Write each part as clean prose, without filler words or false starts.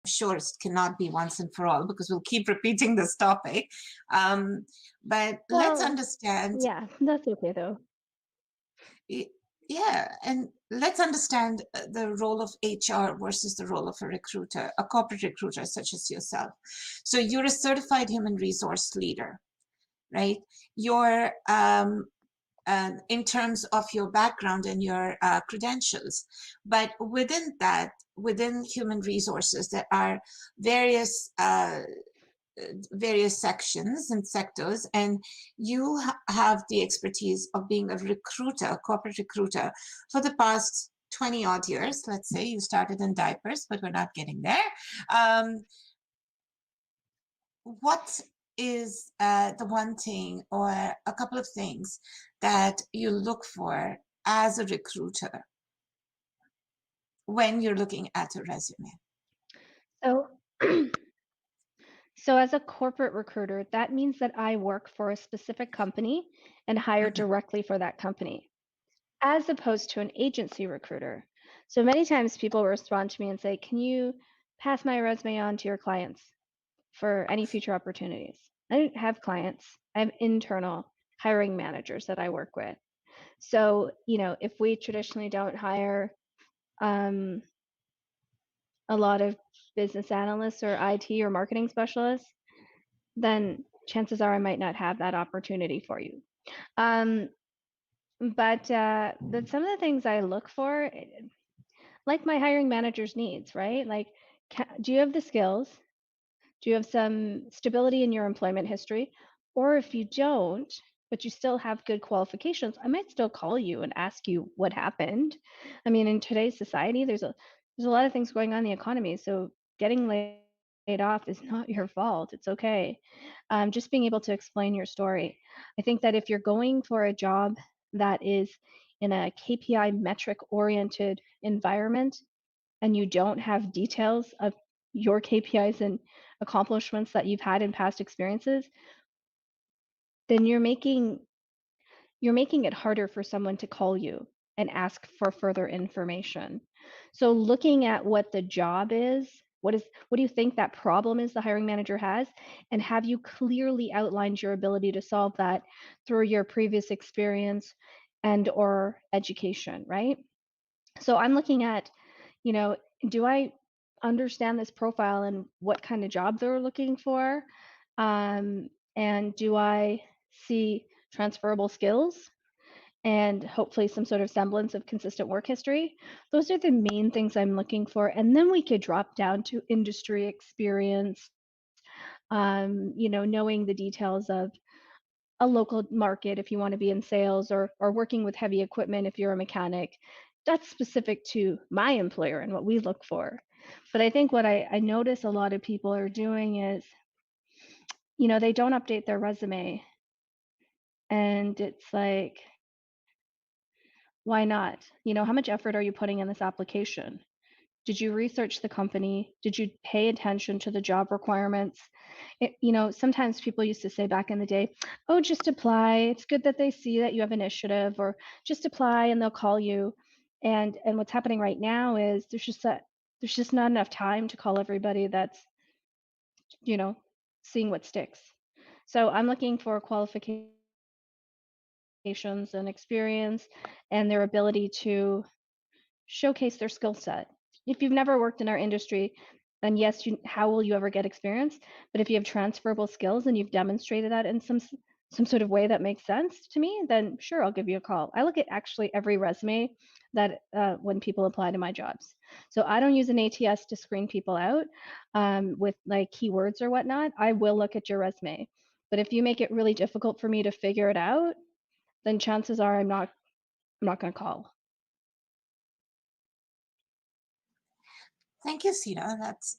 sure it cannot be once and for all because we'll keep repeating this topic. But let's Well, understand, yeah, that's okay though. yeah, and let's understand the role of HR versus the role of a recruiter, a corporate recruiter such as yourself. So you're a certified human resource leader, right? You're in terms of your background and your credentials. But within that, within human resources, there are various various sections and sectors, and you have the expertise of being a recruiter, a corporate recruiter, for the past 20 odd years. Let's say you started in diapers, but we're not getting there. Um, what is the one thing or a couple of things that you look for as a recruiter when you're looking at a resume? So, so as a corporate recruiter, that means that I work for a specific company and hire Mhm. directly for that company, as opposed to an agency recruiter. So many times people respond to me and say, "Can you pass my resume on to your clients for any future opportunities?" I don't have clients. I have internal hiring managers that I work with. So, if we traditionally don't hire um, a lot of business analysts or IT or marketing specialists, then chances are I might not have that opportunity for you. Um, but some of the things I look for, like my hiring manager's needs, right? Like, do you have the skills? Do you have some stability in your employment history? Or if you don't, but you still have good qualifications, I might still call you and ask you what happened. I mean, in today's society, there's a lot of things going on in the economy. So getting laid off is not your fault. It's okay. Just being able to explain your story. I think that if you're going for a job that is in a KPI metric oriented environment, and you don't have details of your KPIs and accomplishments that you've had in past experiences, then you're making it harder for someone to call you and ask for further information. So looking at what the job is, what do you think that problem is the hiring manager has, and have you clearly outlined your ability to solve that through your previous experience and or education, right? So I'm looking at, you know, do I understand this profile and what kind of job they're looking for? And do I see transferable skills and hopefully some sort of semblance of consistent work history? Those are the main things I'm looking for. And then we could drop down to industry experience, knowing the details of a local market if you want to be in sales, or working with heavy equipment if you're a mechanic. That's specific to my employer and what we look for. But I think what I notice a lot of people are doing is, they don't update their resume. And it's like, why not? How much effort are you putting in this application? Did you research the company? Did you pay attention to the job requirements? Sometimes people used to say back in the day, "Oh, just apply. It's good that they see that you have initiative," or "Just apply and they'll call you." And what's happening right now is there's just not enough time to call everybody that's, you know, seeing what sticks. So I'm looking for qualifications and experience and their ability to showcase their skill set. If you've never worked in our industry, then yes, how will you ever get experience? But if you have transferable skills and you've demonstrated that in some sort of way that makes sense to me, then sure, I'll give you a call. I look at actually every resume that when people apply to my jobs. So I don't use an ATS to screen people out with like keywords or whatnot. I will look at your resume. But if you make it really difficult for me to figure it out, then chances are I'm not going to call. Thank you, Sina. That's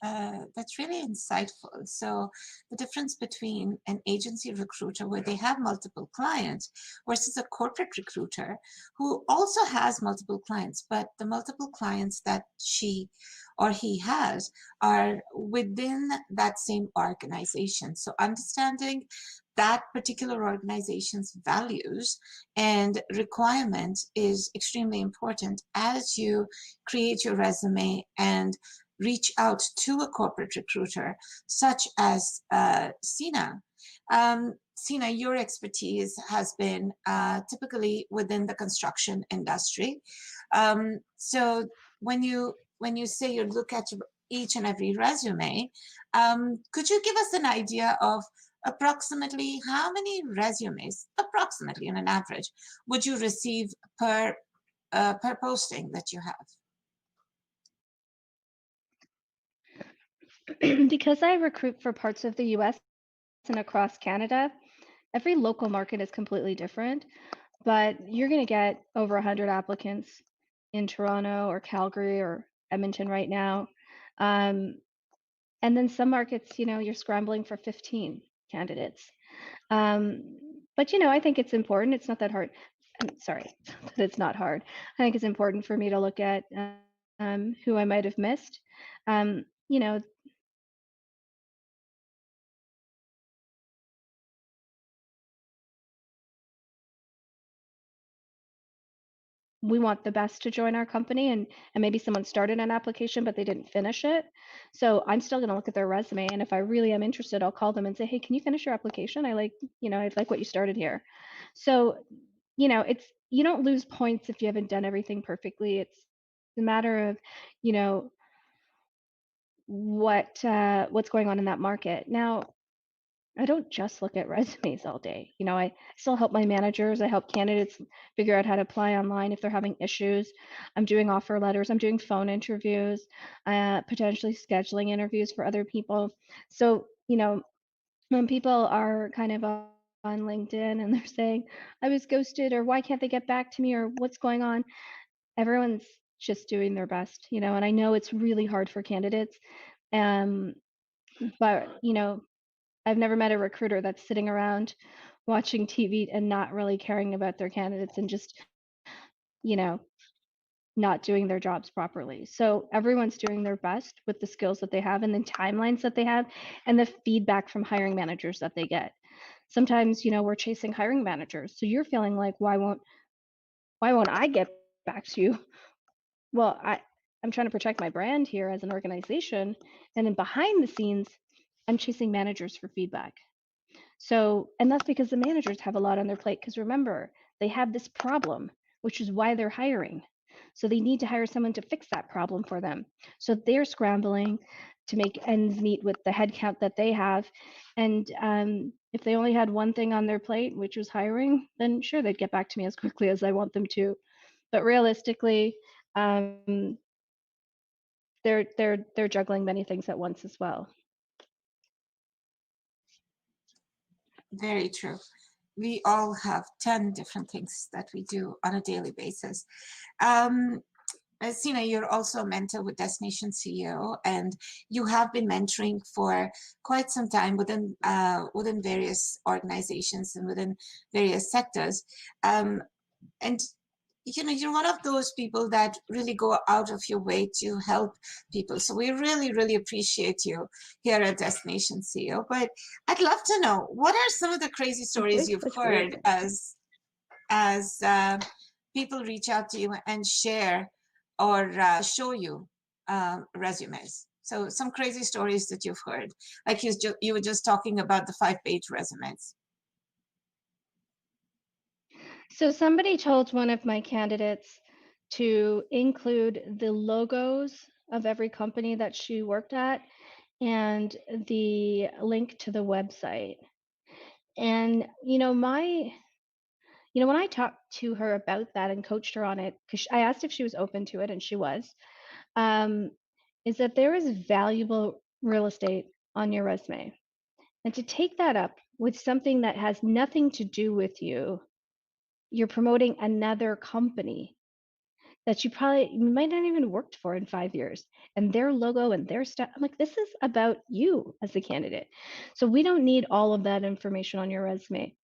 really insightful. So the difference between an agency recruiter where they have multiple clients versus a corporate recruiter who also has multiple clients, but the multiple clients that she or he has are within that same organization. So understanding that particular organization's values and requirements is extremely important as you create your resume and reach out to a corporate recruiter such as Sina. Sina, your expertise has been typically within the construction industry. So when you say you look at each and every resume, could you give us an idea of approximately how many resumes, approximately on an average, would you receive per posting that you have? Because I recruit for parts of the US and across Canada, every local market is completely different, but you're going to get over 100 applicants in Toronto or Calgary or Edmonton right now. Um, and then some markets, you're scrambling for 15 candidates. But, I think it's important. It's not that hard. I'm sorry, it's not hard. I think it's important for me to look at who I might have missed. You know, we want the best to join our company, and maybe someone started an application but they didn't finish it. So I'm still going to look at their resume, and if I really am interested, I'll call them and say, hey, can you finish your application? I like what you started here. So it's, you don't lose points if you haven't done everything perfectly. It's a matter of what's going on in that market. Now, I don't just look at resumes all day. I still help my managers. I help candidates figure out how to apply online if they're having issues. I'm doing offer letters. I'm doing phone interviews, potentially scheduling interviews for other people. So, when people are kind of on LinkedIn and they're saying, I was ghosted, or why can't they get back to me, or what's going on? Everyone's just doing their best, and I know it's really hard for candidates. But, I've never met a recruiter that's sitting around watching TV and not really caring about their candidates and just, you know, not doing their jobs properly. So everyone's doing their best with the skills that they have and the timelines that they have and the feedback from hiring managers that they get. Sometimes, we're chasing hiring managers. So you're feeling like, why won't I get back to you? Well, I'm trying to protect my brand here as an organization. And then behind the scenes, I'm chasing managers for feedback. So, and that's because the managers have a lot on their plate. Because remember, they have this problem, which is why they're hiring. So they need to hire someone to fix that problem for them. So they're scrambling to make ends meet with the headcount that they have. And if they only had one thing on their plate, which was hiring, then sure, they'd get back to me as quickly as I want them to. But realistically, they're juggling many things at once as well. Very true. We all have 10 different things that we do on a daily basis. Sina, you're also a mentor with Destination CEO, and you have been mentoring for quite some time within various organizations and within various sectors. And you're one of those people that really go out of your way to help people. So we really, really appreciate you here at Destination CEO. But I'd love to know, what are some of the crazy stories you've heard as people reach out to you and share or show you resumes? So some crazy stories that you've heard, like you were just talking about the 5-page resumes. So somebody told one of my candidates to include the logos of every company that she worked at and the link to the website. And, when I talked to her about that and coached her on it, because I asked if she was open to it, and she was, is that there is valuable real estate on your resume. And to take that up with something that has nothing to do with you, you're promoting another company that you might not even worked for in 5 years, and their logo and their stuff. I'm like, this is about you as the candidate. So we don't need all of that information on your resume.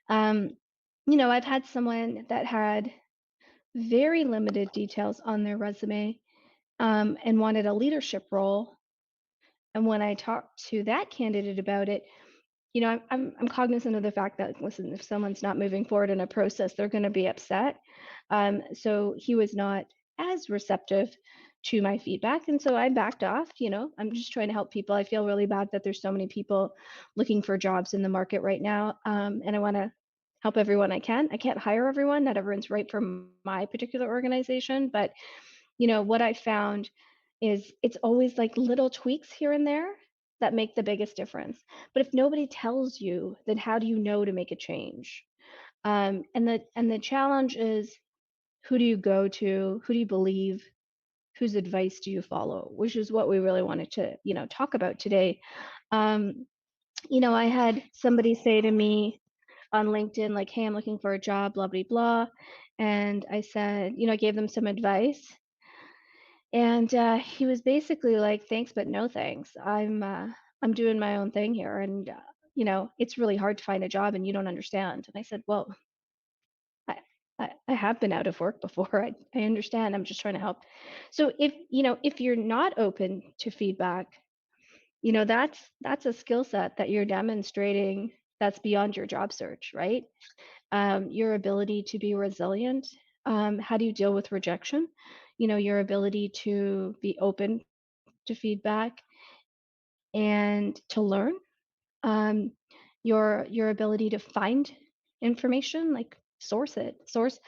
I've had someone that had very limited details on their resume and wanted a leadership role. And when I talked to that candidate about it, I'm cognizant of the fact that, listen, if someone's not moving forward in a process, they're going to be upset. So he was not as receptive to my feedback. And so I backed off. I'm just trying to help people. I feel really bad that there's so many people looking for jobs in the market right now. And I want to help everyone I can. I can't hire everyone. Not everyone's right for my particular organization. But, what I found is it's always like little tweaks here and there that make the biggest difference. But if nobody tells you, then how do you know to make a change? And the challenge is, who do you go to? Who do you believe? Whose advice do you follow? Which is what we really wanted to, talk about today. Um, I had somebody say to me on LinkedIn, like, hey, I'm looking for a job, blah, blah, blah. And I said, I gave them some advice. And he was basically like, thanks, but no thanks. I'm doing my own thing here. And, it's really hard to find a job and you don't understand. And I said, well, I have been out of work before. I understand. I'm just trying to help. So if you're not open to feedback, that's a skill set that you're demonstrating that's beyond your job search, right? Your ability to be resilient. How do you deal with rejection? Your ability to be open to feedback and to learn. Um, your ability to find information, like source it, source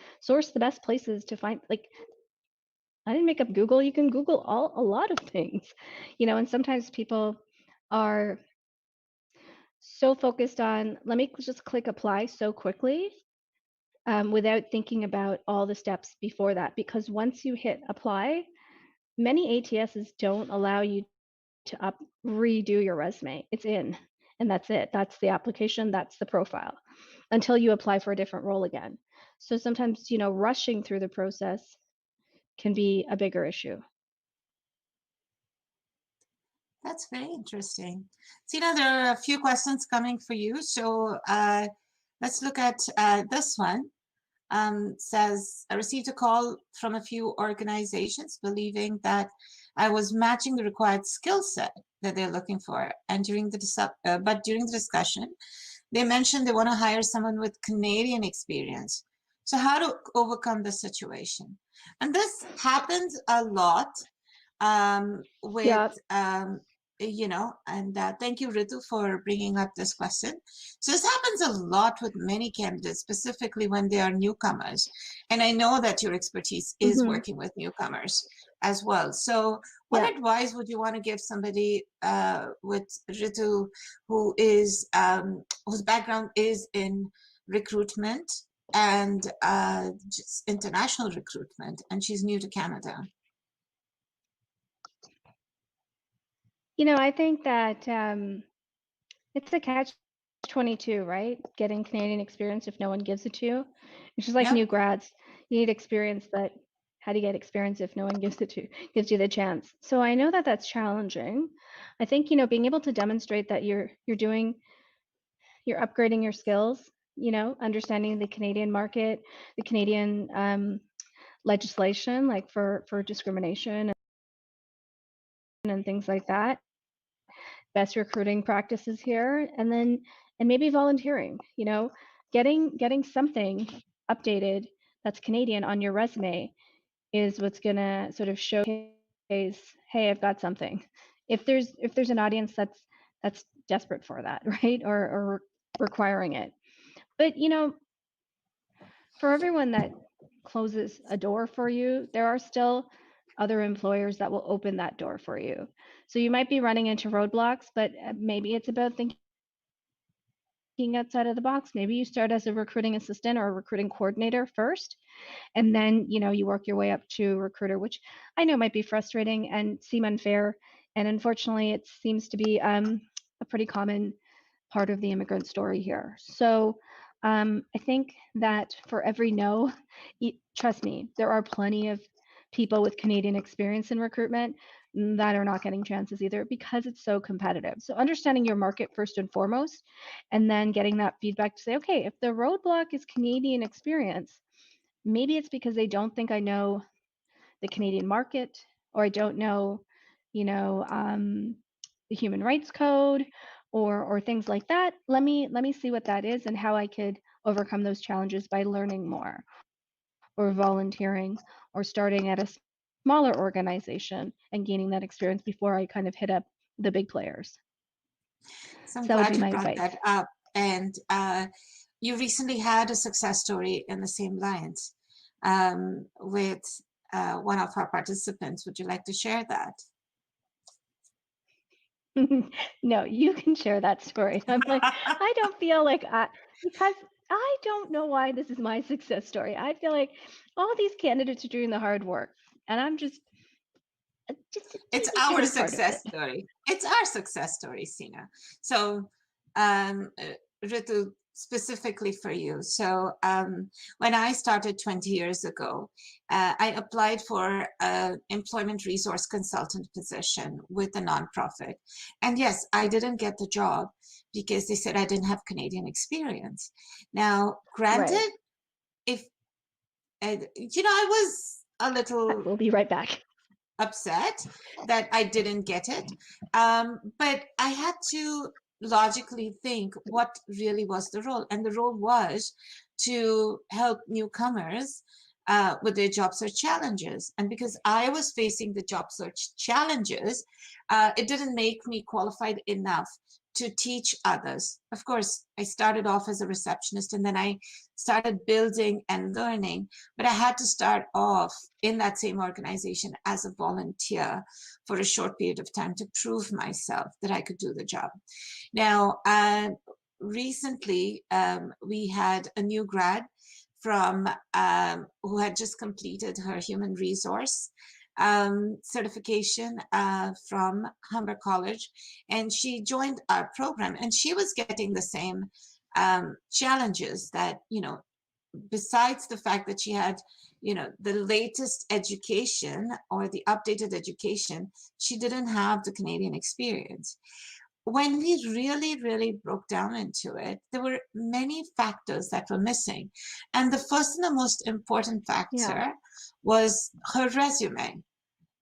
the best places to find. Like, I didn't make up Google. You can Google a lot of things, and sometimes people are so focused on, let me just click apply so quickly, without thinking about all the steps before that. Because once you hit apply, many ATSs don't allow you to redo your resume. It's in, and that's it. That's the application. That's the profile until you apply for a different role again. So sometimes, rushing through the process can be a bigger issue. That's very interesting. Tina, there are a few questions coming for you. So let's look at this one. Says, I received a call from a few organizations believing that I was matching the required skill set that they're looking for. And during the discussion, they mentioned they want to hire someone with Canadian experience. So how to overcome the situation? And this happens a lot with Yeah. and thank you, Ritu, for bringing up this question. So this happens a lot with many candidates, specifically when they are newcomers. And I know that your expertise is Mm-hmm. working with newcomers as well. So what Yeah. advice would you want to give somebody with Ritu whose background is in recruitment and just international recruitment, and she's new to Canada? I think that it's a catch-22, right? Getting Canadian experience if no one gives it to you. It's just like Yep. new grads. You need experience, but how do you get experience if no one gives you the chance? So I know that that's challenging. I think, being able to demonstrate that you're upgrading your skills, understanding the Canadian market, the Canadian legislation, like for discrimination and things like that, best recruiting practices here, and maybe volunteering, getting something updated that's Canadian on your resume is what's gonna sort of showcase, hey, I've got something. If there's an audience that's desperate for that, right? Or requiring it. But for everyone that closes a door for you, there are still other employers that will open that door for you. So you might be running into roadblocks, but maybe it's about thinking outside of the box. Maybe you start as a recruiting assistant or a recruiting coordinator first, and then you work your way up to recruiter, which I know might be frustrating and seem unfair. And unfortunately, it seems to be a pretty common part of the immigrant story here. So I think that for every no, trust me, there are plenty of people with Canadian experience in recruitment that are not getting chances either because it's so competitive. So understanding your market first and foremost, and then getting that feedback to say, okay, if the roadblock is Canadian experience, maybe it's because they don't think I know the Canadian market, or I don't know, the human rights code, or things like that. Let me see what that is and how I could overcome those challenges by learning more, or volunteering, or starting at a smaller organization and gaining that experience before I kind of hit up the big players. So I'm So that would glad be you my brought advice. that up. And you recently had a success story in the same lines with one of our participants. Would you like to share that? No, you can share that story. I'm like, I don't feel like because I don't know why this is my success story. I feel like all these candidates are doing the hard work, and I'm just a It's teeny our tiny part of success it. story. It's our success story, Sina. So, Ritu, specifically for you. So, when I started 20 years ago, I applied for an employment resource consultant position with a nonprofit. And yes, I didn't get the job because they said I didn't have Canadian experience. Now, Right. granted, if, I was a little We'll be right back. upset that I didn't get it. But I had to logically think what really was the role. And the role was to help newcomers with their job search challenges. And because I was facing the job search challenges, it didn't make me qualified enough to teach others. Of course, I started off as a receptionist and then I started building and learning, but I had to start off in that same organization as a volunteer for a short period of time to prove myself that I could do the job. Now, recently, we had a new grad from who had just completed her human resource certification from Humber College, and she joined our program, and she was getting the same challenges that, besides the fact that she had, the latest education or the updated education, she didn't have the Canadian experience. When we really, really broke down into it, there were many factors that were missing. And the first and the most important Yeah. factor was her resume,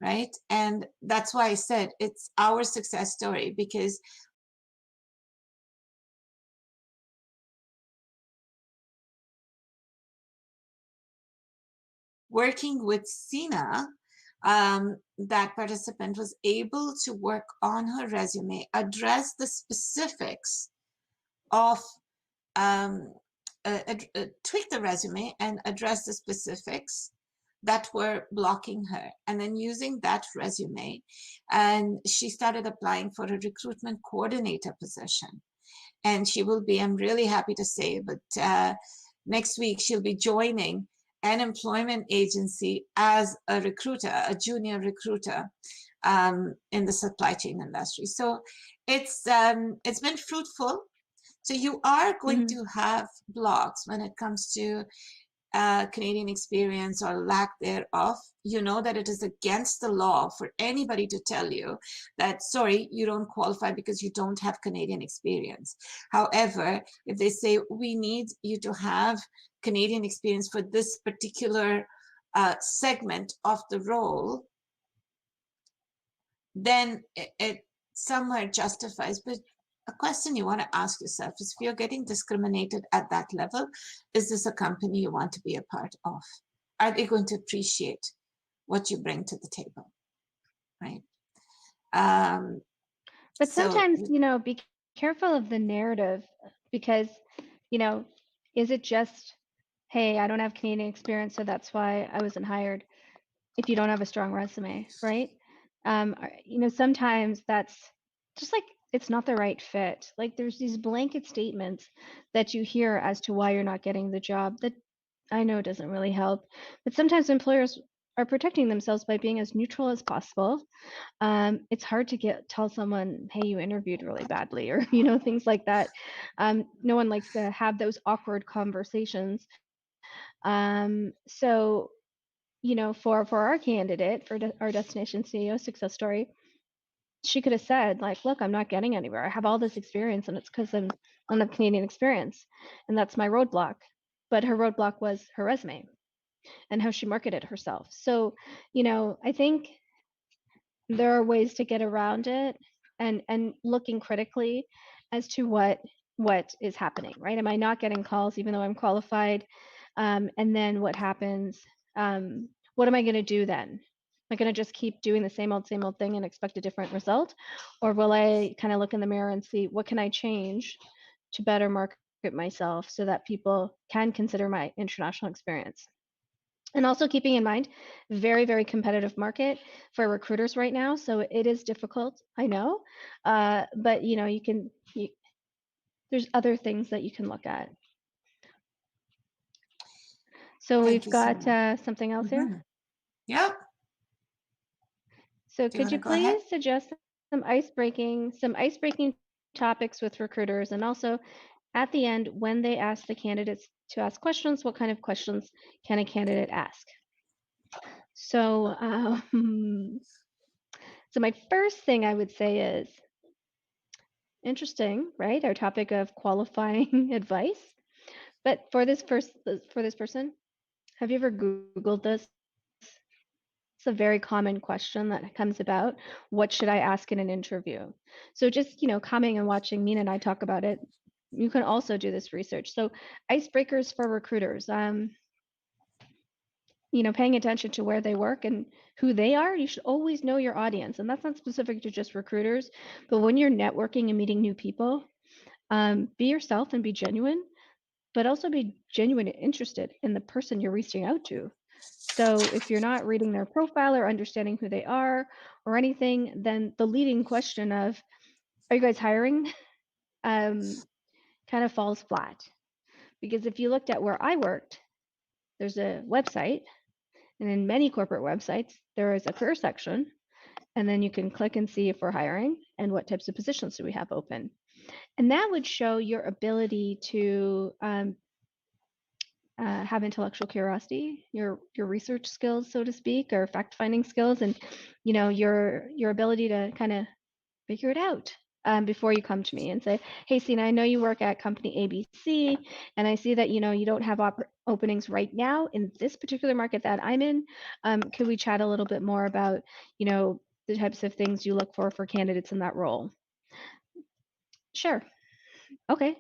right? And that's why I said it's our success story, because working with Sina, that participant was able to work on her resume, address the specifics of, tweak the resume and address the specifics that were blocking her. And then using that resume, and she started applying for a recruitment coordinator position. And she will be, I'm really happy to say, but next week she'll be joining an employment agency as a recruiter, a junior recruiter in the supply chain industry. So it's been fruitful. So you are going Hmm. to have blocks when it comes to Canadian experience or lack thereof. You know that it is against the law for anybody to tell you that, sorry, you don't qualify because you don't have Canadian experience. However, if they say we need you to have Canadian experience for this particular segment of the role, then it somewhere justifies. But a question you want to ask yourself is, if you're getting discriminated at that level, is this a company you want to be a part of? Are they going to appreciate what you bring to the table, right? Um, But so sometimes, be careful of the narrative because, you know, is it just, hey, I don't have Canadian experience, so that's why I wasn't hired if you don't have a strong resume, right? Sometimes that's just like it's not the right fit. Like there's these blanket statements that you hear as to why you're not getting the job that I know doesn't really help. But sometimes employers are protecting themselves by being as neutral as possible. It's hard to tell someone, hey, you interviewed really badly, or things like that. No one likes to have those awkward conversations. So for our candidate, for our destination CEO success story, she could have said, like, look, I'm not getting anywhere. I have all this experience and it's because I'm on the Canadian experience. And that's my roadblock. But her roadblock was her resume and how she marketed herself. So, I think there are ways to get around it and looking critically as to what is happening, right? Am I not getting calls even though I'm qualified? And then what happens? What am I going to do then? I going to just keep doing the same old thing and expect a different result? Or will I kind of look in the mirror and see what can I change to better market myself so that people can consider my international experience? And also keeping in mind, very, very competitive market for recruiters right now. So it is difficult, I know. But there's other things that you can look at. So Thank we've you so got much. something else here. Yep. So Do you could want to you go ahead? please suggest some icebreaking topics with recruiters, and also at the end, when they ask the candidates to ask questions, what kind of questions can a candidate ask? So, so my first thing I would say is interesting, right? Our topic of qualifying advice. But for this person, have you ever Googled this? It's a very common question that comes about. What should I ask in an interview? So just, coming and watching Meena and I talk about it, you can also do this research. So icebreakers for recruiters, paying attention to where they work and who they are. You should always know your audience. And that's not specific to just recruiters, but when you're networking and meeting new people, be yourself and be genuine, but also be genuine and interested in the person you're reaching out to. So if you're not reading their profile or understanding who they are or anything, then the leading question of, are you guys hiring? Kind of falls flat. Because if you looked at where I worked, there's a website, and in many corporate websites, there is a career section, and then you can click and see if we're hiring and what types of positions do we have open. And that would show your ability to have intellectual curiosity, your research skills, so to speak, or fact finding skills, and your ability to kind of figure it out before you come to me and say, hey, Sina, I know you work at company ABC, and I see that you don't have openings right now in this particular market that I'm in. Could we chat a little bit more about the types of things you look for candidates in that role? Sure. Okay.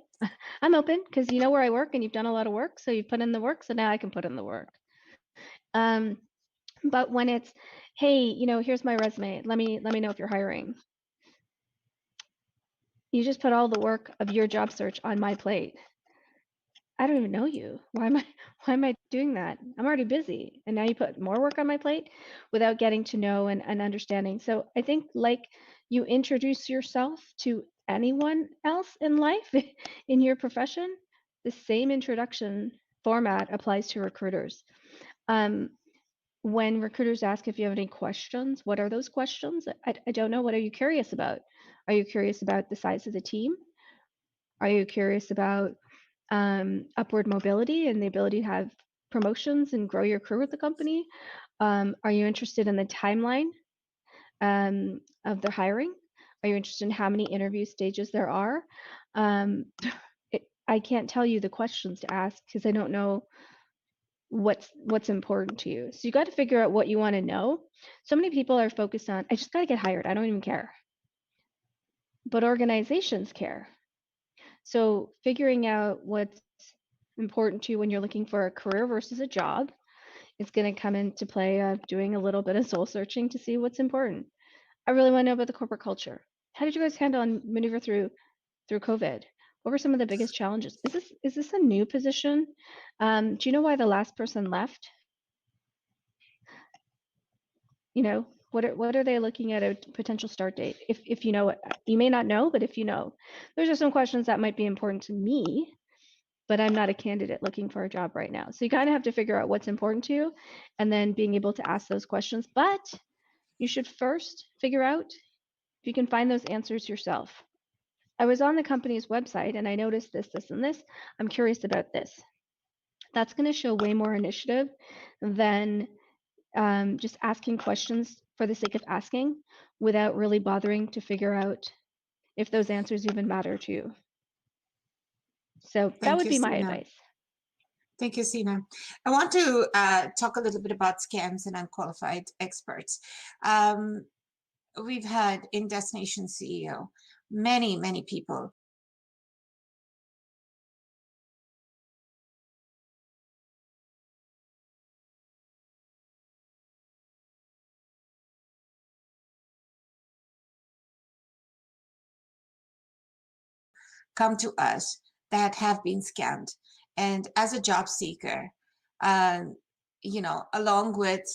I'm open because you know where I work and you've done a lot of work, so you've put in the work, so now I can put in the work. But when it's, hey, here's my resume, let me know if you're hiring. You just put all the work of your job search on my plate. I don't even know you. Why am I doing that? I'm already busy. And now you put more work on my plate without getting to know and understanding. So I think like you introduce yourself to anyone else in life in your profession, the same introduction format applies to recruiters. When recruiters ask if you have any questions, what are those questions? I don't know. What are you curious about? Are you curious about the size of the team? Are you curious about upward mobility and the ability to have promotions and grow your career with the company? Are you interested in the timeline of their hiring? Are you interested in how many interview stages there are? I can't tell you the questions to ask because I don't know what's important to you. So you got to figure out what you want to know. So many people are focused on, I just got to get hired. I don't even care. But organizations care. So figuring out what's important to you when you're looking for a career versus a job is going to come into play of doing a little bit of soul searching to see what's important. I really want to know about the corporate culture. How did you guys handle and maneuver through COVID? What were some of the biggest challenges? Is this a new position? Do you know why the last person left? What are they looking at a potential start date? If you know it, you may not know, but if you know, those are some questions that might be important to me, but I'm not a candidate looking for a job right now. So you kind of have to figure out what's important to you and then being able to ask those questions. But you should first figure out if you can find those answers yourself. I was on the company's website and I noticed this, and this. I'm curious about this. That's going to show way more initiative than just asking questions for the sake of asking without really bothering to figure out if those answers even matter to you. So that would be my advice. Thank you, Sina. I want to talk a little bit about scams and unqualified experts. We've had in Destination CEO many people come to us that have been scammed. And as a job seeker, along with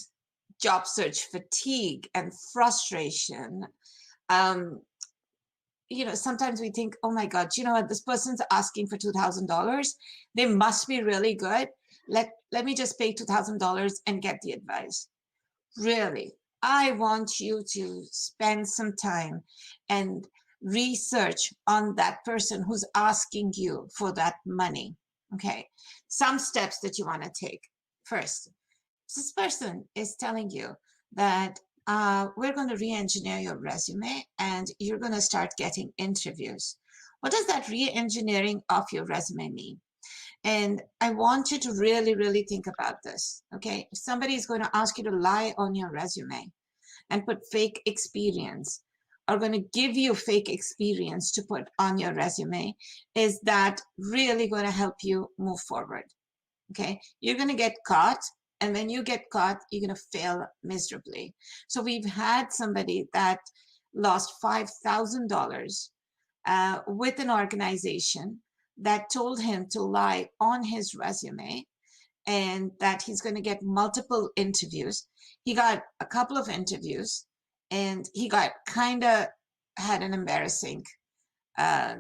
job search fatigue and frustration, um, sometimes we think, oh my God, you know what, this person's asking for $2,000. They must be really good. Let me just pay $2,000 and get the advice. Really, I want you to spend some time and research on that person who's asking you for that money. Okay, some steps that you want to take. First, this person is telling you that we're going to re-engineer your resume and you're going to start getting interviews. What does that re-engineering of your resume mean? And I want you to really, really think about this. Okay, if somebody is going to ask you to lie on your resume and put fake experience, or going to give you fake experience to put on your resume, is that really going to help you move forward? Okay, you're going to get caught, and when you get caught, you're going to fail miserably. So we've had somebody that lost $5,000 with an organization that told him to lie on his resume and that he's going to get multiple interviews. He got a couple of interviews, and he got kind of had an embarrassing uh,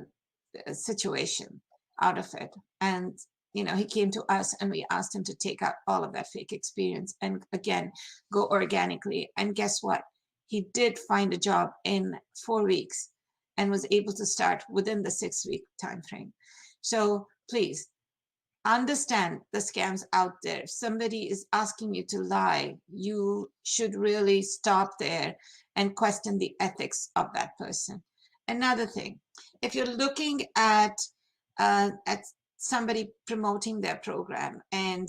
situation out of it. And he came to us and we asked him to take out all of that fake experience and again go organically. And guess what? He did find a job in 4 weeks and was able to start within the 6-week time frame. So please understand the scams out there. If somebody is asking you to lie, you should really stop there and question the ethics of that person. Another thing, if you're looking at somebody promoting their program and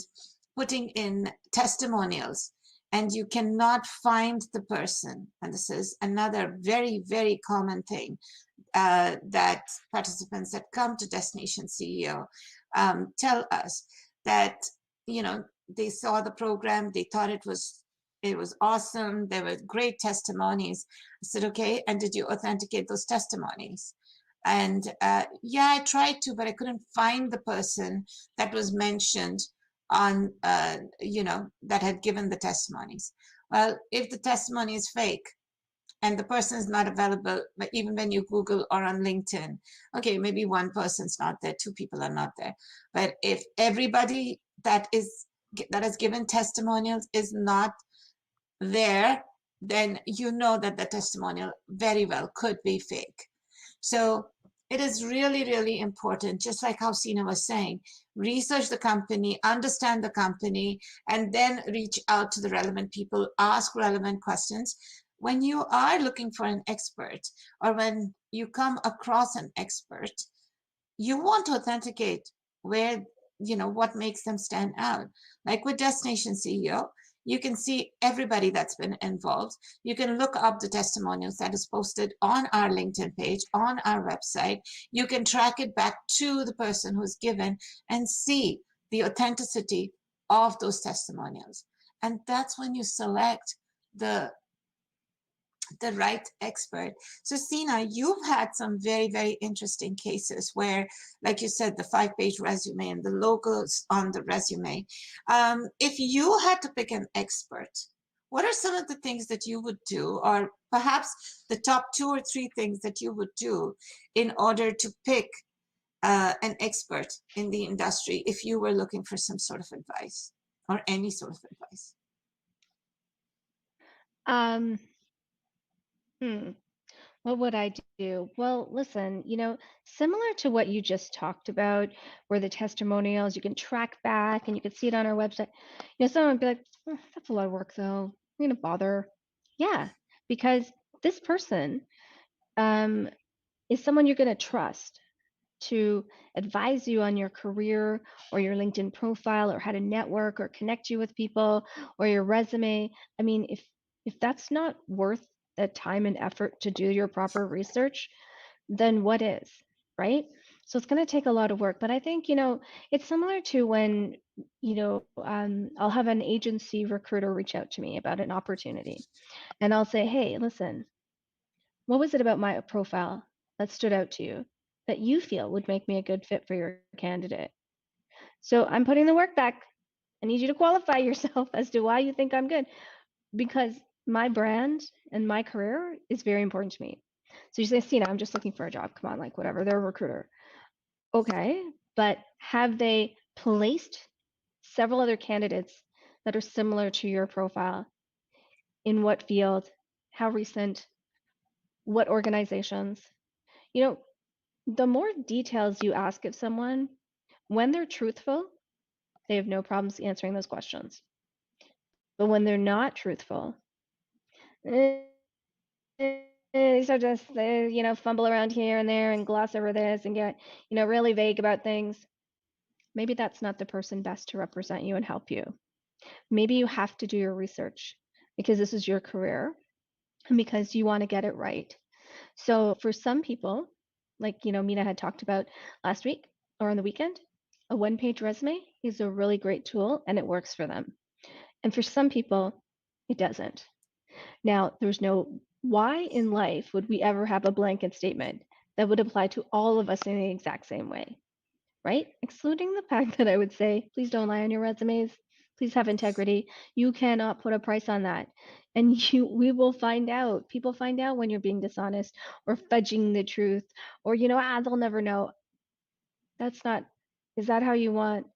putting in testimonials, and you cannot find the person, and this is another very, very common thing that participants that come to Destination CEO tell us, that they saw the program, they thought it was awesome, there were great testimonies. I said, okay, and did you authenticate those testimonies? And yeah, I tried to, but I couldn't find the person that was mentioned on that had given the testimonies. Well, if the testimony is fake and the person is not available, but even when you Google or on LinkedIn, okay, maybe one person's not there, 2 people are not there. But if everybody that has given testimonials is not there, then you know that the testimonial very well could be fake. So it is really, really important, just like how Sina was saying, research the company, understand the company, and then reach out to the relevant people, ask relevant questions. When you are looking for an expert, or when you come across an expert, you want to authenticate what makes them stand out. Like with Destination CEO, you can see everybody that's been involved. You can look up the testimonials that is posted on our LinkedIn page, on our website. You can track it back to the person who's given and see the authenticity of those testimonials. And that's when you select the right expert. So Sina, you've had some very, very interesting cases where, like you said, the 5-page resume and the logos on the resume. If you had to pick an expert, what are some of the things that you would do, or perhaps the top 2 or 3 things that you would do in order to pick an expert in the industry if you were looking for some sort of advice or any sort of advice? Um, hmm. What would I do? Well, listen, similar to what you just talked about, where the testimonials, you can track back and you can see it on our website. Someone would be like, that's a lot of work though. I'm gonna bother. Yeah, because this person is someone you're gonna trust to advise you on your career or your LinkedIn profile or how to network or connect you with people or your resume. I mean, if that's not worth the time and effort to do your proper research, then what is, right? So it's going to take a lot of work. But I think, it's similar to when, I'll have an agency recruiter reach out to me about an opportunity. And I'll say, hey, listen, what was it about my profile that stood out to you? that you feel would make me a good fit for your candidate. So I'm putting the work back. I need you to qualify yourself as to why you think I'm good, because my brand and my career is very important to me. So you say, Sina, I'm just looking for a job. Come on, like whatever. They're a recruiter. Okay, but have they placed several other candidates that are similar to your profile? In what field? How recent? What organizations? You know, the more details you ask of someone, when they're truthful, they have no problems answering those questions. But when they're not truthful, they start to, fumble around here and there and gloss over this and get, really vague about things. Maybe that's not the person best to represent you and help you. Maybe you have to do your research because this is your career and because you want to get it right. So for some people, like, Meena had talked about last week or on the weekend, a one-page resume is a really great tool and it works for them. And for some people, it doesn't. Now, there's no why in life would we ever have a blanket statement that would apply to all of us in the exact same way, right? Excluding the fact that I would say, please don't lie on your resumes. Please have integrity. You cannot put a price on that. And we will find out. People find out when you're being dishonest or fudging the truth or, they'll never know. That's not, is that how you want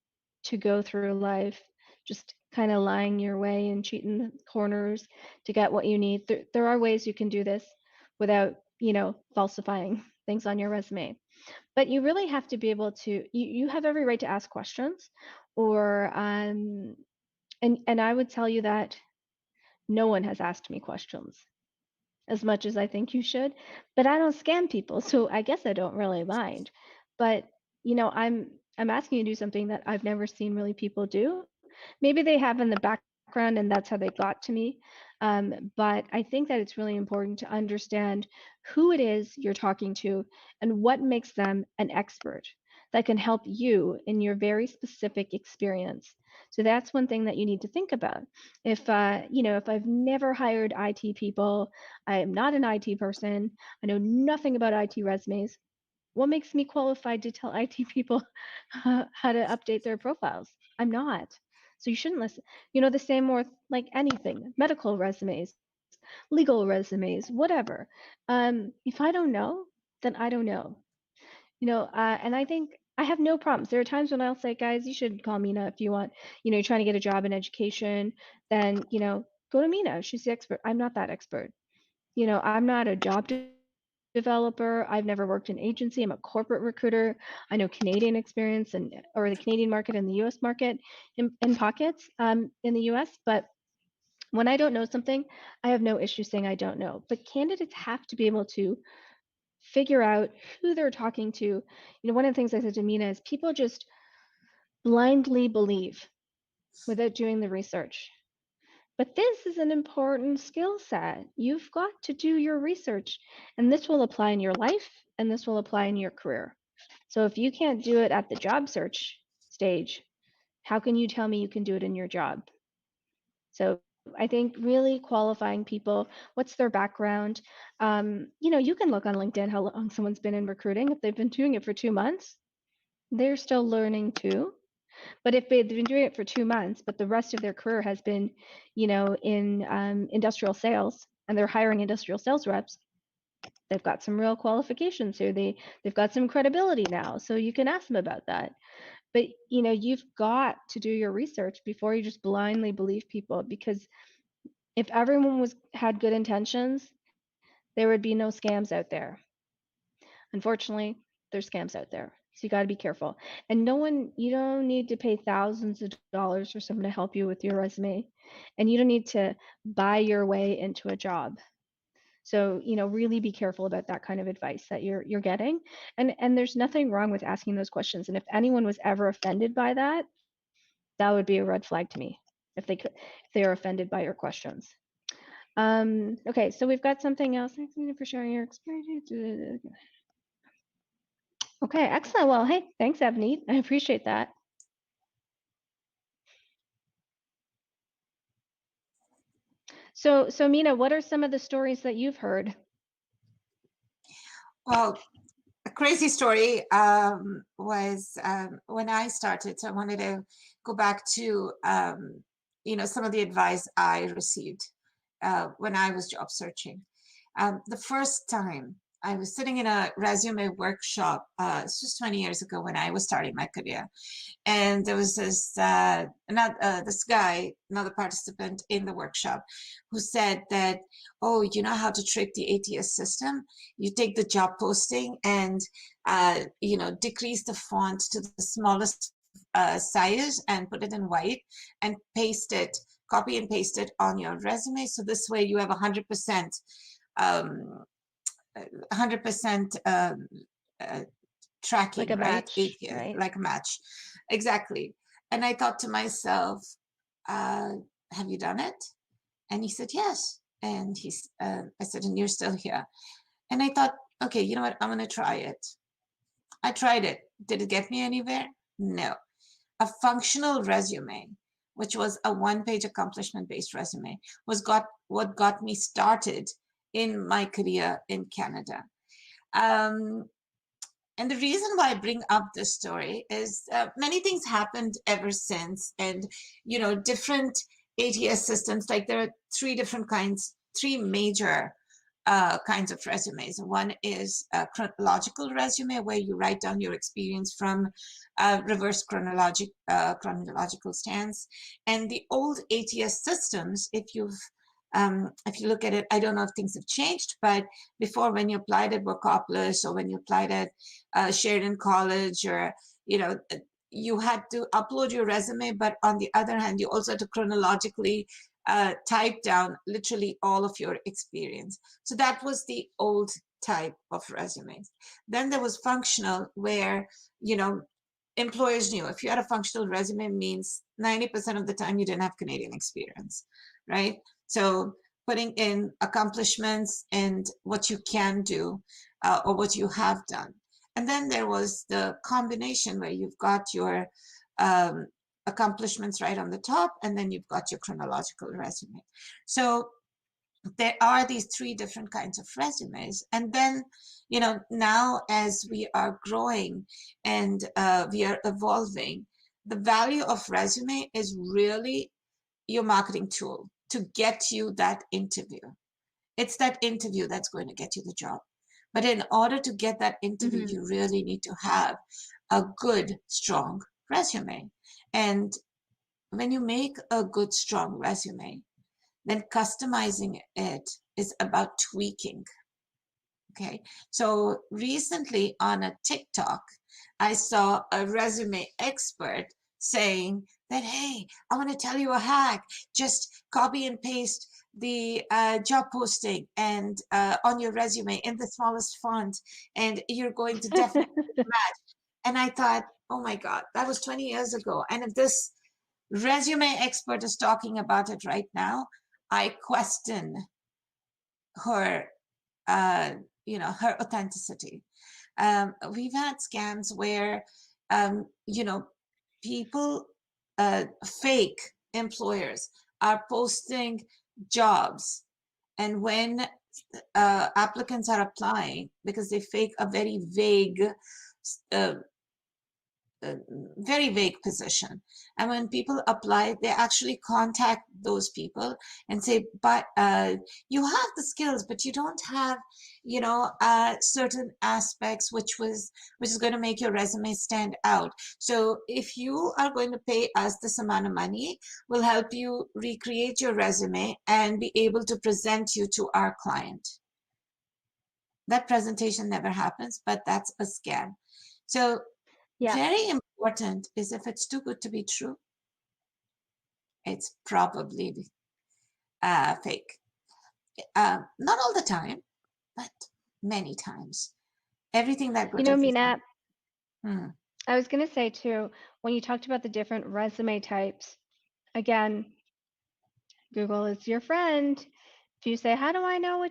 to go through life? Just kind of lying your way and cheating corners to get what you need. There are ways you can do this without, falsifying things on your resume. But you really have to be able to, you have every right to ask questions or, and I would tell you that no one has asked me questions as much as I think you should, but I don't scam people, so I guess I don't really mind. But I'm asking you to do something that I've never seen really people do. Maybe they have in the background and that's how they got to me. But I think that it's really important to understand who it is you're talking to and what makes them an expert that can help you in your very specific experience. So that's one thing that you need to think about. If I've never hired IT people, I am not an IT person, I know nothing about IT resumes, what makes me qualified to tell IT people how to update their profiles? I'm not. So you shouldn't listen. The same with like anything, medical resumes, legal resumes, whatever. If I don't know, then I don't know. And I think I have no problems. There are times when I'll say, guys, you should call Meena if you want, you're trying to get a job in education, then, go to Meena. She's the expert. I'm not that expert. I'm not a job developer. I've never worked in agency. I'm a corporate recruiter. I know Canadian experience or the Canadian market and the US market in pockets in the US. But when I don't know something, I have no issue saying I don't know. But candidates have to be able to figure out who they're talking to. One of the things I said to Meena is people just blindly believe without doing the research. But this is an important skill set. You've got to do your research, and this will apply in your life and this will apply in your career. So if you can't do it at the job search stage, how can you tell me you can do it in your job? So I think really qualifying people, what's their background? You can look on LinkedIn how long someone's been in recruiting. If they've been doing it for 2 months, they're still learning too. But if they've been doing it for 2 months, but the rest of their career has been, in industrial sales, and they're hiring industrial sales reps, they've got some real qualifications here. They've got some credibility now, so you can ask them about that. But you've got to do your research before you just blindly believe people, because if everyone had good intentions, there would be no scams out there. Unfortunately, there's scams out there. So you got to be careful. And you don't need to pay thousands of dollars for someone to help you with your resume. And you don't need to buy your way into a job. So, really be careful about that kind of advice that you're getting. And there's nothing wrong with asking those questions. And if anyone was ever offended by that, that would be a red flag to me if they are offended by your questions. Okay, so we've got something else. Thanks for sharing your experience. Okay, excellent. Well, hey, thanks, Avneet. I appreciate that. So Meena, what are some of the stories that you've heard? Well, a crazy story was when I started. So I wanted to go back to some of the advice I received when I was job searching. The first time I was sitting in a resume workshop, this was 20 years ago when I was starting my career, and there was this guy, another participant in the workshop, who said that, oh, you know how to trick the ATS system? You take the job posting and decrease the font to the smallest size and put it in white and paste it, copy and paste it on your resume. So this way you have 100% 100% tracking, Like a right? match, right? Like a match. Exactly. And I thought to myself, have you done it? And he said, yes. And I said, and you're still here. And I thought, okay, you know what? I'm going to try it. I tried it. Did it get me anywhere? No. A functional resume, which was a one-page accomplishment-based resume, what got me started in my career in Canada. And the reason why I bring up this story is many things happened ever since, and different ATS systems. Like there are three major kinds of resumes. One is a chronological resume, where you write down your experience from reverse chronological stance. And the old ATS systems, if you look at it, I don't know if things have changed, but before, when you applied at Workopolis or when you applied at Sheridan College, or you had to upload your resume, but on the other hand, you also had to chronologically type down literally all of your experience. So that was the old type of resumes. Then there was functional, where employers knew if you had a functional resume, means 90% of the time you didn't have Canadian experience, right? So putting in accomplishments and what you can do or what you have done. And then there was the combination, where you've got your accomplishments right on the top, and then you've got your chronological resume. So there are these three different kinds of resumes. And then, now as we are growing and we are evolving, the value of resume is really your marketing tool to get you that interview. It's that interview that's going to get you the job. But in order to get that interview, Mm-hmm. you really need to have a good, strong resume. And when you make a good, strong resume, then customizing it is about tweaking. Okay. So recently on a TikTok, I saw a resume expert saying that, hey, I want to tell you a hack. Just copy and paste the job posting and on your resume in the smallest font, and you're going to definitely match. And I thought, oh my God, that was 20 years ago. And if this resume expert is talking about it right now, I question her, her authenticity. We've had scams where, people, fake employers, are posting jobs, and when applicants are applying, because they fake a uh, very vague position. And when people apply, they actually contact those people and say, but you have the skills, but you don't have, certain aspects which is going to make your resume stand out. So if you are going to pay us this amount of money, we'll help you recreate your resume and be able to present you to our client. That presentation never happens, but that's a scam. So Yeah. very important is, if it's too good to be true, it's probably fake. Not all the time, but many times. Everything that You know, glitters is not. Meena, Hmm. I was going to say too, when you talked about the different resume types, again, Google is your friend. If you say, how do I know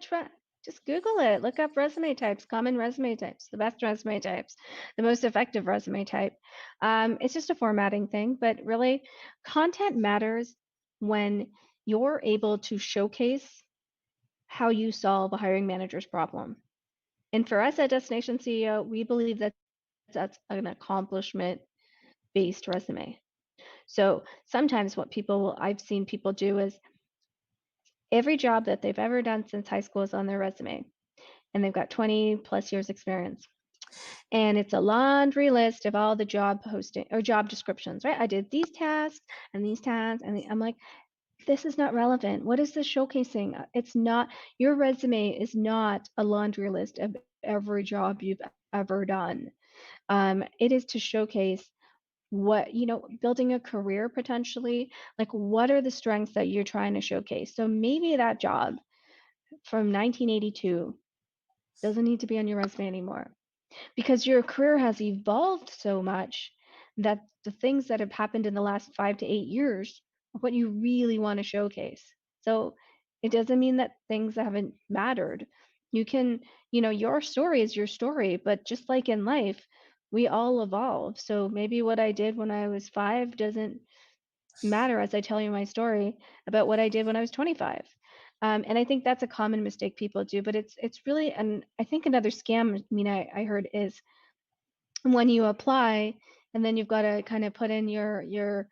just Google it, look up resume types, common resume types, the best resume types, the most effective resume type. It's just a formatting thing, but really content matters when you're able to showcase how you solve a hiring manager's problem. And for us at Destination CEO, we believe that that's an accomplishment-based resume. So sometimes what I've seen people do is every job that they've ever done since high school is on their resume, and they've got 20 plus years experience. And it's a laundry list of all the job posting or job descriptions, right? I did these tasks and these tasks, and I'm like, this is not relevant. What is this showcasing? It's not, your resume is not a laundry list of every job you've ever done. It is to showcase what, building a career potentially, like what are the strengths that you're trying to showcase? So maybe that job from 1982 doesn't need to be on your resume anymore because your career has evolved so much that the things that have happened in the last 5 to 8 years are what you really want to showcase. So it doesn't mean that things haven't mattered. You can, your story is your story, but just like in life, we all evolve. So maybe what I did when I was 5 doesn't matter as I tell you my story about what I did when I was 25. And I think that's a common mistake people do, but it's really, and I think another scam, I heard is when you apply and then you've got to kind of put in your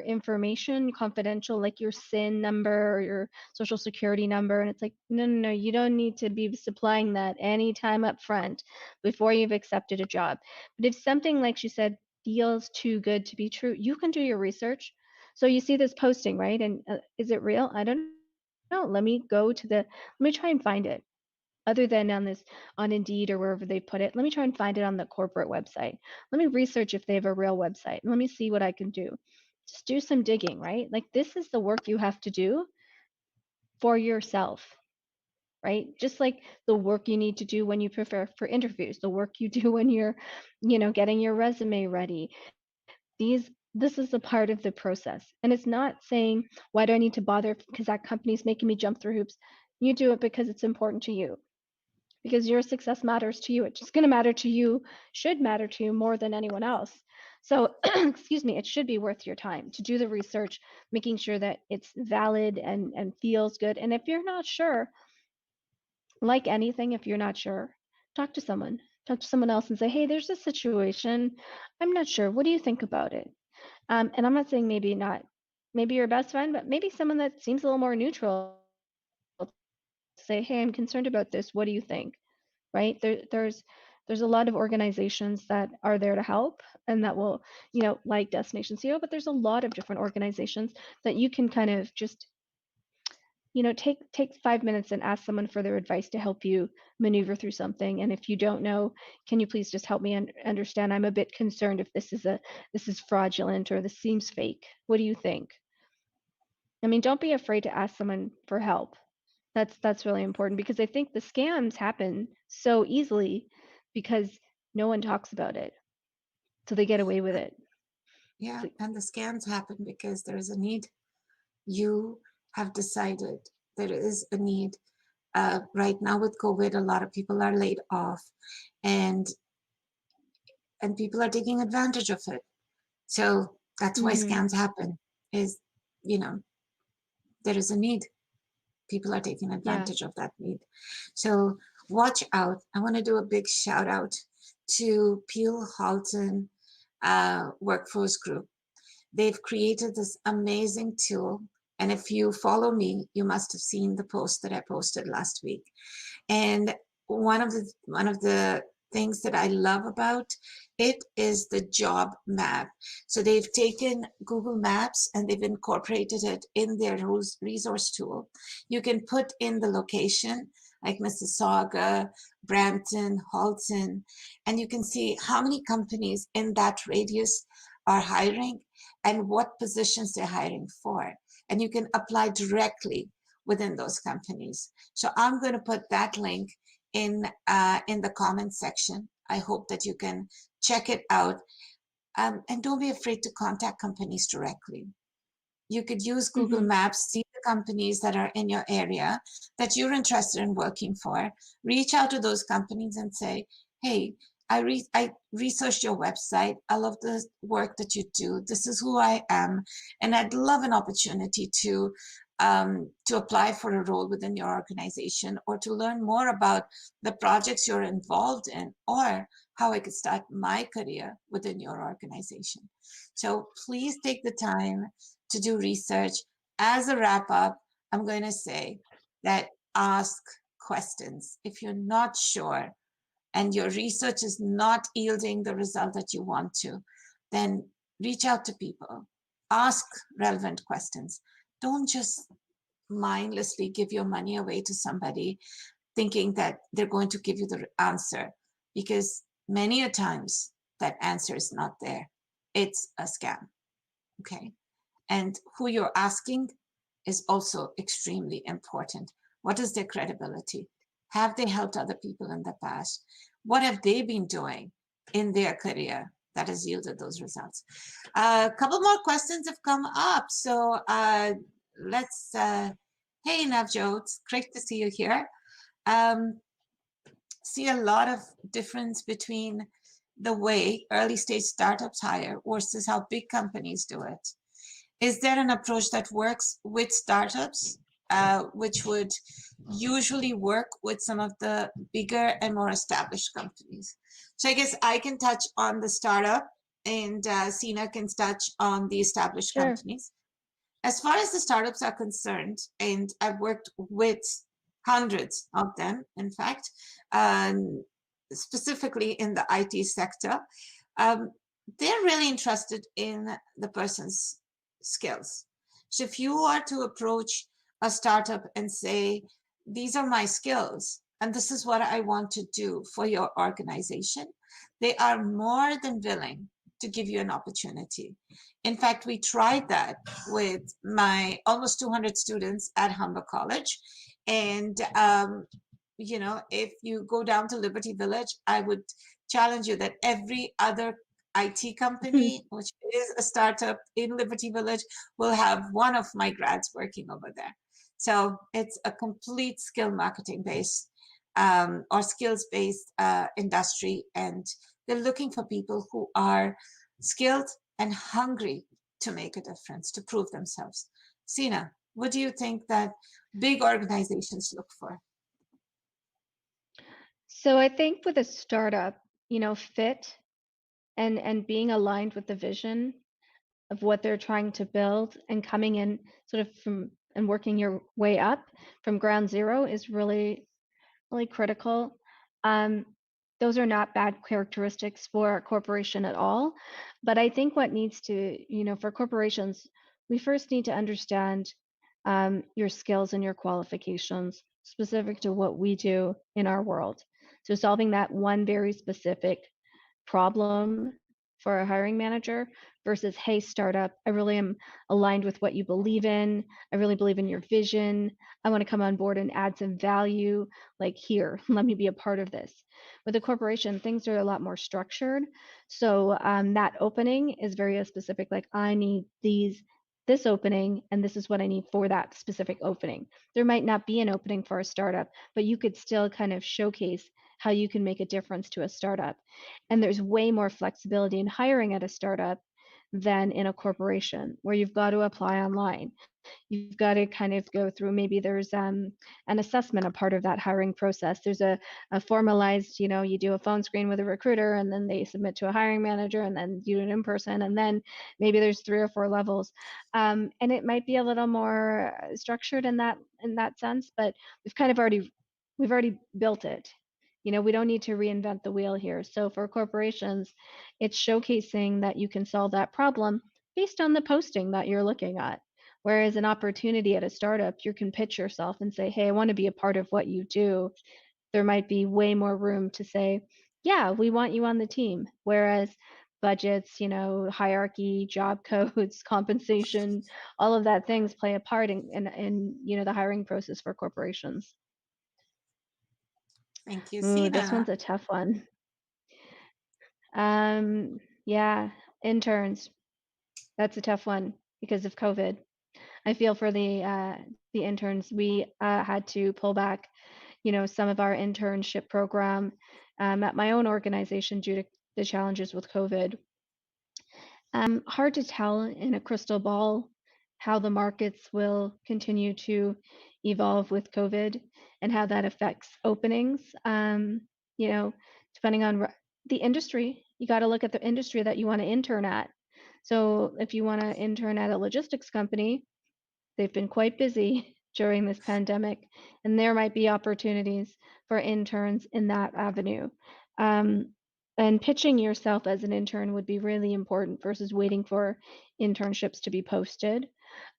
information confidential, like your SIN number or your social security number, and it's like, no, you don't need to be supplying that anytime up front before you've accepted a job. But if something, like she said, feels too good to be true, you can do your research. So you see this posting, right? And is it real? I don't know. Let me try and find it other than on Indeed or wherever they put it. Let me try and find it on the corporate website. Let me research if they have a real website. Let me see what I can do. Just do some digging, right? Like this is the work you have to do for yourself, right? Just like the work you need to do when you prepare for interviews, the work you do when you're, getting your resume ready. This is a part of the process. And it's not saying, why do I need to bother because that company's making me jump through hoops? You do it because it's important to you, because your success matters to you. It's just going to matter to you, should matter to you more than anyone else. So, excuse me, it should be worth your time to do the research, making sure that it's valid and feels good. And if you're not sure, like anything, if you're not sure, talk to someone else and say, hey, there's a situation. I'm not sure. What do you think about it? And I'm not saying maybe your best friend, but maybe someone that seems a little more neutral to say, hey, I'm concerned about this. What do you think? Right? There's a lot of organizations that are there to help and that will, like Destination CEO, but there's a lot of different organizations that you can kind of just, take 5 minutes and ask someone for their advice to help you maneuver through something. And if you don't know, can you please just help me understand? I'm a bit concerned if this is fraudulent or this seems fake. What do you think? I mean, don't be afraid to ask someone for help. That's really important because I think the scams happen so easily because no one talks about it. So they get away with it. Yeah, So, and the scams happen because there is a need. You have decided there is a need. Right now with COVID, a lot of people are laid off, and people are taking advantage of it. So that's why mhm. scams happen. Is you know there is a need. People are taking Yeah. advantage of that need. So watch out. I want to do a big shout out to Peel Halton Workforce Group. They've created this amazing tool. And if you follow me, you must have seen the post that I posted last week. And one of the things that I love about it is the job map. So they've taken Google Maps and they've incorporated it in their resource tool. You can put in the location like Mississauga, Brampton, Halton, and you can see how many companies in that radius are hiring and what positions they're hiring for. And you can apply directly within those companies. So I'm going to put that link in the comments section. I hope that you can check it out. And don't be afraid to contact companies directly. You could use Google Mhm. Maps, see the companies that are in your area that you're interested in working for. Reach out to those companies and say, hey, I researched your website. I love the work that you do. This is who I am. And I'd love an opportunity to to apply for a role within your organization, or to learn more about the projects you're involved in, or how I could start my career within your organization. So please take the time to do research. As a wrap up, I'm going to say that ask questions. If you're not sure and your research is not yielding the result that you want to, then reach out to people, ask relevant questions. Don't just mindlessly give your money away to somebody thinking that they're going to give you the answer, because many a times that answer is not there. It's a scam. Okay. And who you're asking is also extremely important. What is their credibility? Have they helped other people in the past? What have they been doing in their career that has yielded those results? A couple more questions have come up. So let's, hey, Navjot, it's great to see you here. See a lot of difference between the way early stage startups hire versus how big companies do it. Is there an approach that works with startups, which would usually work with some of the bigger and more established companies? So I guess I can touch on the startup, and Sina can touch on the established Sure. companies. As far as the startups are concerned, and I've worked with hundreds of them, in fact, specifically in the IT sector, um, they're really interested in the person's skills. So if you are to approach a startup and say, these are my skills, and this is what I want to do for your organization, they are more than willing to give you an opportunity. In fact, we tried that with my almost 200 students at Humber College. And, if you go down to Liberty Village, I would challenge you that every other IT company, which is a startup in Liberty Village, will have one of my grads working over there. So it's a complete skill marketing based or skills based industry. And they're looking for people who are skilled and hungry to make a difference, to prove themselves. Sina, what do you think that big organizations look for? So I think with a startup, fit and being aligned with the vision of what they're trying to build and coming in sort of from and working your way up from ground zero is really, really critical. Um, those are not bad characteristics for a corporation at all. But I think what needs to, for corporations, we first need to understand your skills and your qualifications specific to what we do in our world. So solving that one very specific problem for a hiring manager versus, hey, startup, I really am aligned with what you believe in. I really believe in your vision. I want to come on board and add some value. Like, here, let me be a part of this. With a corporation, things are a lot more structured. So that opening is very specific. Like, I need this opening, and this is what I need for that specific opening. There might not be an opening for a startup, but you could still kind of showcase how you can make a difference to a startup. And there's way more flexibility in hiring at a startup than in a corporation where you've got to apply online. You've got to kind of go through, maybe there's an assessment, a part of that hiring process. There's a formalized, you do a phone screen with a recruiter, and then they submit to a hiring manager, and then you do it in person, and then maybe there's 3 or 4 levels. And it might be a little more structured in that sense, but we've already built it. We don't need to reinvent the wheel here. So for corporations, it's showcasing that you can solve that problem based on the posting that you're looking at. Whereas an opportunity at a startup, you can pitch yourself and say, hey, I want to be a part of what you do. There might be way more room to say, yeah, we want you on the team. Whereas budgets, hierarchy, job codes, compensation, all of that things play a part in the hiring process for corporations. Thank you, Ooh, this Sina. one's a tough one. Yeah, interns. That's a tough one because of COVID. I feel for the interns. We had to pull back, some of our internship program at my own organization due to the challenges with COVID. Hard to tell in a crystal ball how the markets will continue to evolve with COVID and how that affects openings. You know, depending on the industry, you got to look at the industry that you want to intern at. So if you want to intern at a logistics company, they've been quite busy during this pandemic, and there might be opportunities for interns in that avenue. And pitching yourself as an intern would be really important versus waiting for internships to be posted.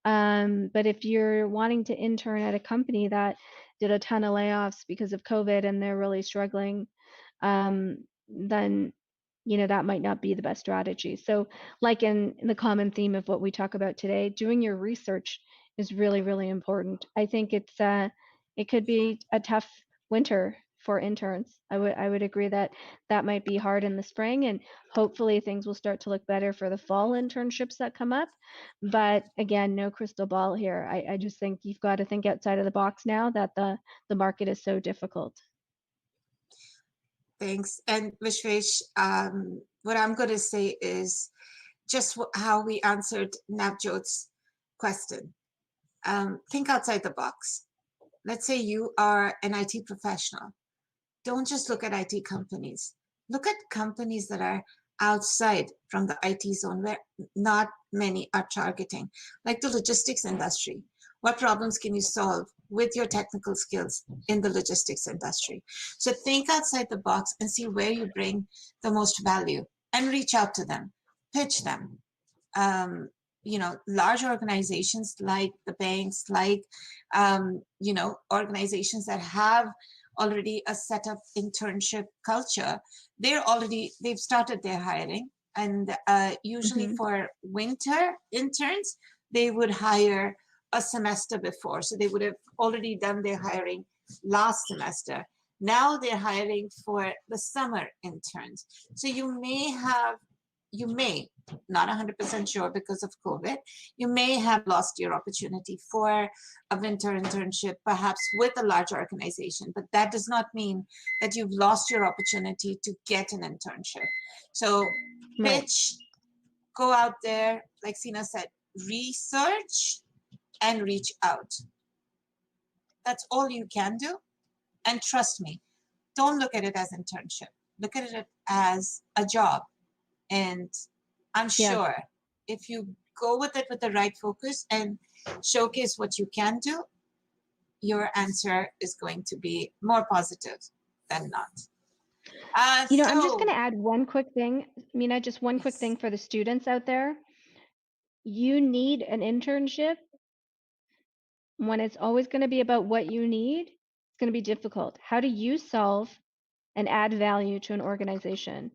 But if you're wanting to intern at a company that did a ton of layoffs because of COVID and they're really struggling, then that might not be the best strategy. So, like in the common theme of what we talk about today, doing your research is really, really important. I think it could be a tough winter for interns. I would agree that that might be hard in the spring, and hopefully things will start to look better for the fall internships that come up. But again, no crystal ball here. I just think you've got to think outside of the box now that the market is so difficult. Thanks. And Vishwesh, what I'm going to say is just how we answered Navjot's question. Think outside the box. Let's say you are an IT professional. Don't just look at IT companies. Look at companies that are outside from the IT zone where not many are targeting, like the logistics industry. What problems can you solve with your technical skills in the logistics industry? So think outside the box and see where you bring the most value and reach out to them, pitch them. Large organizations like the banks, like, organizations that have already a set up internship culture, they've started their hiring. And usually for winter interns, they would hire a semester before. So they would have already done their hiring last semester. Now they're hiring for the summer interns. So you may, not 100% sure because of COVID, you may have lost your opportunity for a winter internship, perhaps with a large organization, but that does not mean that you've lost your opportunity to get an internship. So pitch, go out there, like Sina said, research and reach out. That's all you can do. And trust me, don't look at it as internship. Look at it as a job. And I'm sure if you go with it with the right focus and showcase what you can do, your answer is going to be more positive than not. I'm just going to add one quick thing, Meena, just one quick thing for the students out there. You need an internship when it's always going to be about what you need. It's going to be difficult. How do you solve and add value to an organization?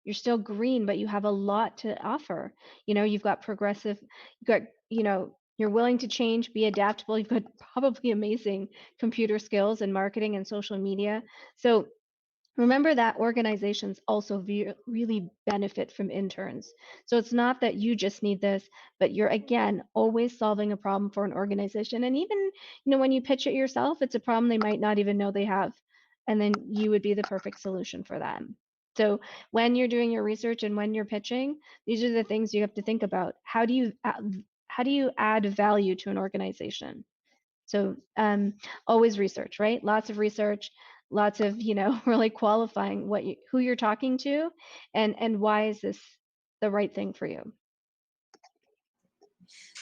You're still green, but you have a lot to offer. You've got progressive, you're willing to change, be adaptable. You've got probably amazing computer skills and marketing and social media. So remember that organizations also really benefit from interns. So it's not that you just need this, but you're, again, always solving a problem for an organization. And even, when you pitch it yourself, it's a problem they might not even know they have. And then you would be the perfect solution for them. So when you're doing your research and when you're pitching, these are the things you have to think about. How do you add value to an organization? So always research, right? Lots of research, lots of, really qualifying who you're talking to and why is this the right thing for you.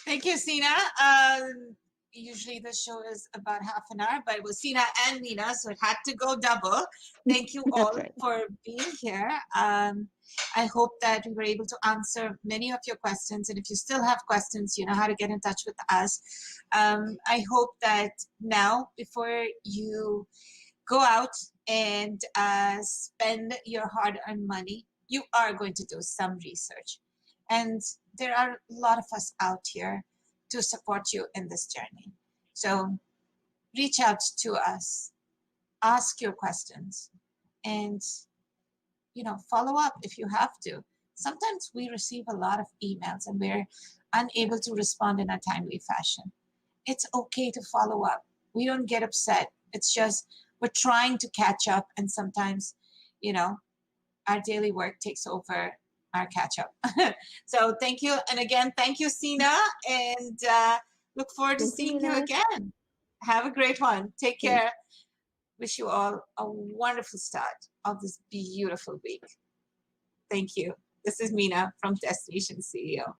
Thank you, Sina. Usually the show is about half an hour, but it was Sina and Meena, so it had to go double. Thank you all for being here. I hope that we were able to answer many of your questions. And if you still have questions, you know how to get in touch with us. I hope that now, before you go out and spend your hard-earned money, you are going to do some research. And there are a lot of us out here to support you in this journey. So reach out to us, ask your questions, and follow up if you have to. Sometimes we receive a lot of emails and we're unable to respond in a timely fashion. It's okay to follow up. We don't get upset. It's just we're trying to catch up, and sometimes, our daily work takes over our catch up. So thank you. And again, thank you, Sina. And look forward to Thank you, seeing you Meena. again. Have a great one. Take Thanks. care. Wish you all a wonderful start of this beautiful week. Thank you. This is Meena from Destination CEO.